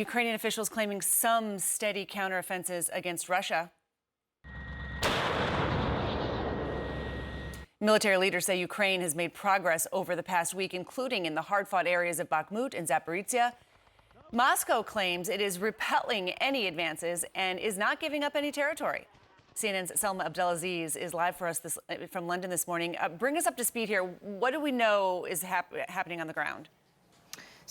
Ukrainian officials claiming some steady counteroffensives against Russia. Military leaders say Ukraine has made progress over the past week, including in the hard-fought areas of Bakhmut and Zaporizhia. Moscow claims it is repelling any advances and is not giving up any territory. CNN's Selma Abdelaziz is live for us from London this morning. Bring us up to speed here. What do we know is happening on the ground?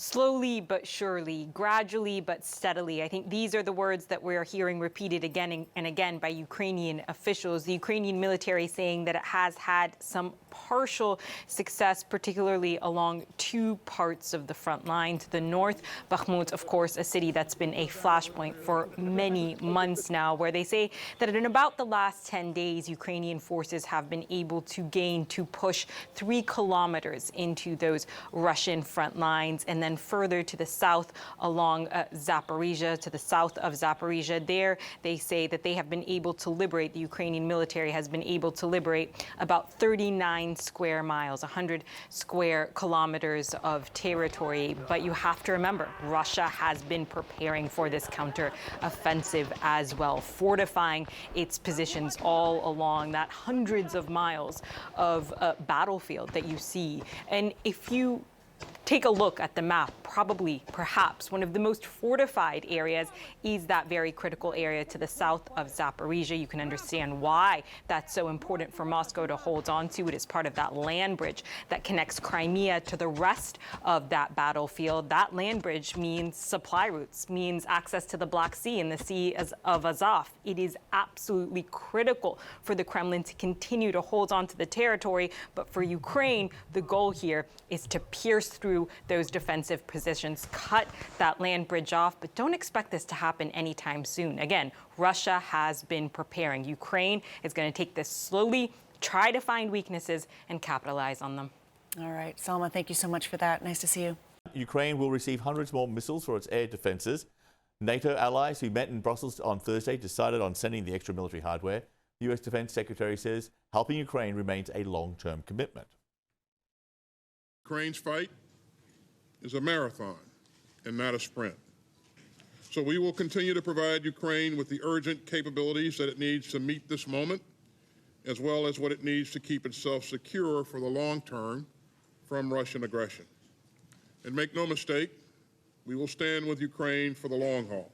Slowly but surely, gradually but steadily. I think these are the words that we're hearing repeated again and again by Ukrainian officials. The Ukrainian military saying that it has had some partial success, particularly along two parts of the front line. To the north, Bakhmut, of course, a city that's been a flashpoint for many months now, where they say that in about the last 10 days, Ukrainian forces have been able to push 3 kilometers into those Russian front lines. And then further to the south along Zaporizhia, to the south of Zaporizhia, there they say that they have been able to liberate, the Ukrainian military has been able to liberate about 39 square miles, 100 square kilometers of territory. But you have to remember, Russia has been preparing for this counter-offensive as well, fortifying its positions all along that hundreds of miles of battlefield that you see. And if you take a look at the map, perhaps one of the most fortified areas is that very critical area to the south of Zaporizhia. You can understand why that's so important for Moscow to hold on to. It is part of that land bridge that connects Crimea to the rest of that battlefield. That land bridge means supply routes, means access to the Black Sea and the Sea of Azov. It is absolutely critical for the Kremlin to continue to hold on to the territory. But for Ukraine, the goal here is to pierce through those defensive positions, cut that land bridge off, but don't expect this to happen anytime soon. Again, Russia has been preparing. Ukraine is going to take this slowly, try to find weaknesses, and capitalize on them. All right, Salma, thank you so much for that. Nice to see you. Ukraine will receive hundreds more missiles for its air defenses. NATO allies who met in Brussels on Thursday decided on sending the extra military hardware. The U.S. Defense Secretary says helping Ukraine remains a long-term commitment. Ukraine's fight is a marathon and not a sprint. So we will continue to provide Ukraine with the urgent capabilities that it needs to meet this moment, as well as what it needs to keep itself secure for the long term from Russian aggression. And make no mistake, we will stand with Ukraine for the long haul.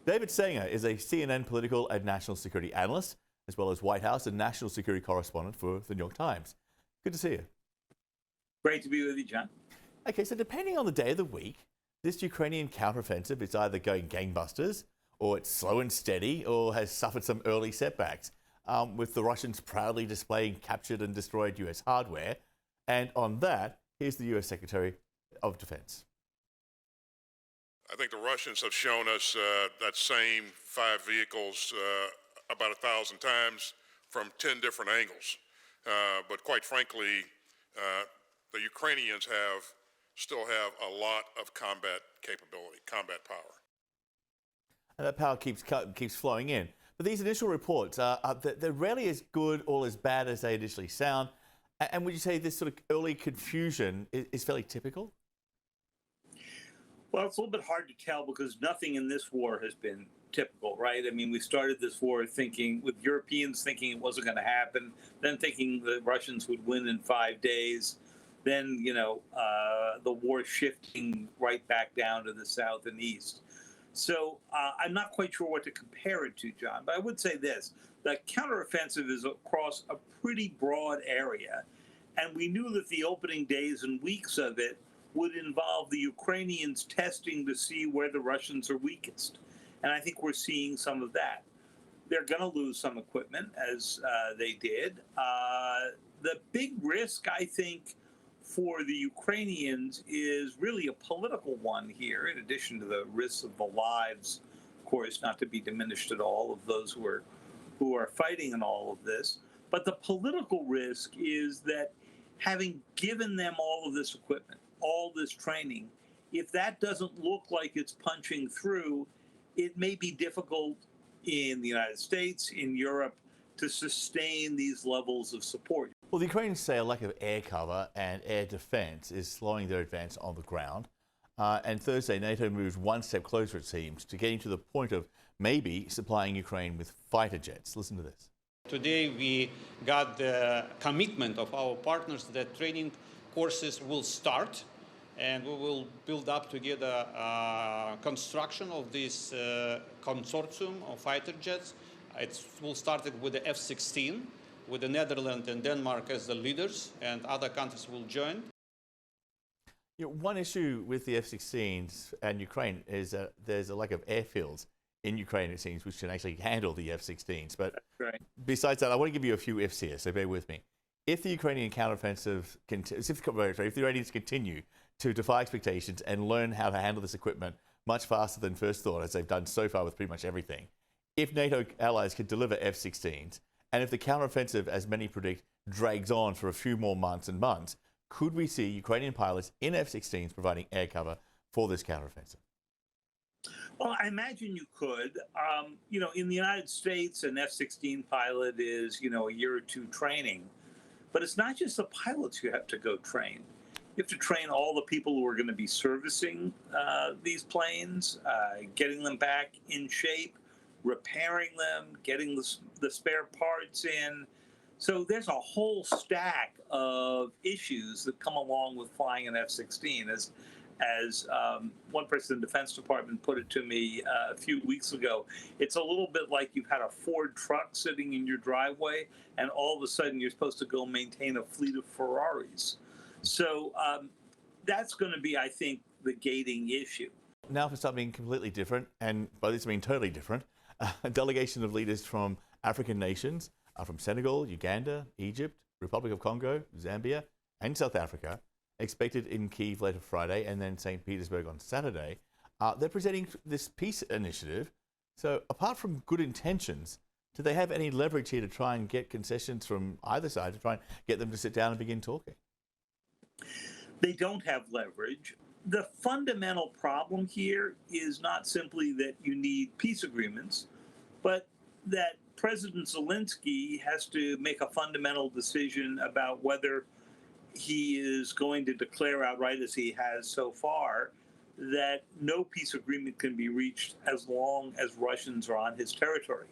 David Sanger is a CNN political and national security analyst, as well as White House and national security correspondent for the New York Times. Good to see you. Great to be with you, John. Okay, so depending on the day of the week, this Ukrainian counteroffensive is either going gangbusters, or it's slow and steady, or has suffered some early setbacks, with the Russians proudly displaying captured and destroyed US hardware. And on that, here's the US Secretary of Defense. I think the Russians have shown us that same 5 vehicles about 1,000 times from 10 different angles. But quite frankly, the Ukrainians still have a lot of combat capability, combat power. And that power keeps flowing in. But these initial reports, they're rarely as good or as bad as they initially sound. And would you say this sort of early confusion is fairly typical? Well, it's a little bit hard to tell because nothing in this war has been typical, right? I mean, we started this war with Europeans thinking it wasn't going to happen, then thinking the Russians would win in 5 days. Then, the war shifting right back down to the south and east. So I'm not quite sure what to compare it to, John, but I would say this. The counteroffensive is across a pretty broad area, and we knew that the opening days and weeks of it would involve the Ukrainians testing to see where the Russians are weakest. And I think we're seeing some of that. They're going to lose some equipment, as they did. The big risk, I think, for the Ukrainians is really a political one here, in addition to the risks of the lives, of course, not to be diminished at all, of those who are fighting in all of this. But the political risk is that having given them all of this equipment, all this training, if that doesn't look like it's punching through, it may be difficult in the United States, in Europe, to sustain these levels of support. Well, the Ukrainians say a lack of air cover and air defense is slowing their advance on the ground. And Thursday, NATO moved one step closer, it seems, to getting to the point of maybe supplying Ukraine with fighter jets. Listen to this. Today we got the commitment of our partners that training courses will start, and we will build up together construction of this consortium of fighter jets. It will start with the F-16, with the Netherlands and Denmark as the leaders, and other countries will join. One issue with the F-16s and Ukraine is that there's a lack of airfields in Ukraine, it seems, which can actually handle the F-16s. But Right. besides that, I want to give you a few ifs here, so bear with me. If the Ukrainian counteroffensive, if the Iranians continue to defy expectations and learn how to handle this equipment much faster than first thought, as they've done so far with pretty much everything, if NATO allies can deliver F-16s, and if the counteroffensive, as many predict, drags on for a few more months and months, could we see Ukrainian pilots in F-16s providing air cover for this counteroffensive? Well, I imagine you could. In the United States, an F-16 pilot is, a year or two training. But it's not just the pilots you have to go train. You have to train all the people who are going to be servicing these planes, getting them back in shape, repairing them, getting the spare parts in. So there's a whole stack of issues that come along with flying an F-16. As one person in the Defense Department put it to me a few weeks ago, it's a little bit like you've had a Ford truck sitting in your driveway, and all of a sudden you're supposed to go maintain a fleet of Ferraris. So that's going to be, I think, the gating issue. Now for something completely different, and by this I mean totally different. A delegation of leaders from African nations, from Senegal, Uganda, Egypt, Republic of Congo, Zambia, and South Africa, expected in Kyiv later Friday and then St. Petersburg on Saturday. They're presenting this peace initiative. So apart from good intentions, do they have any leverage here to try and get concessions from either side to try and get them to sit down and begin talking? They don't have leverage. The fundamental problem here is not simply that you need peace agreements, but that President Zelensky has to make a fundamental decision about whether he is going to declare outright, as he has so far, that no peace agreement can be reached as long as Russians are on his territory.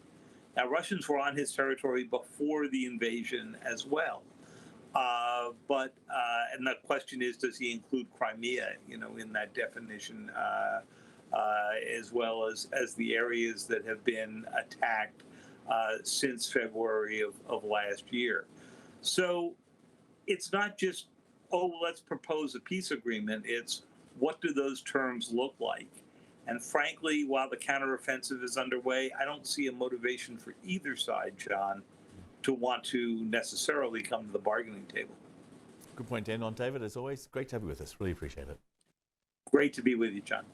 Now, Russians were on his territory before the invasion as well. And the question is, does he include Crimea, in that definition, as well as the areas that have been attacked since February of last year? So it's not just, let's propose a peace agreement. It's what do those terms look like? And frankly, while the counteroffensive is underway, I don't see a motivation for either side, John, to want to necessarily come to the bargaining table. Good point to end on, David. As always, great to have you with us. Really appreciate it. Great to be with you, John.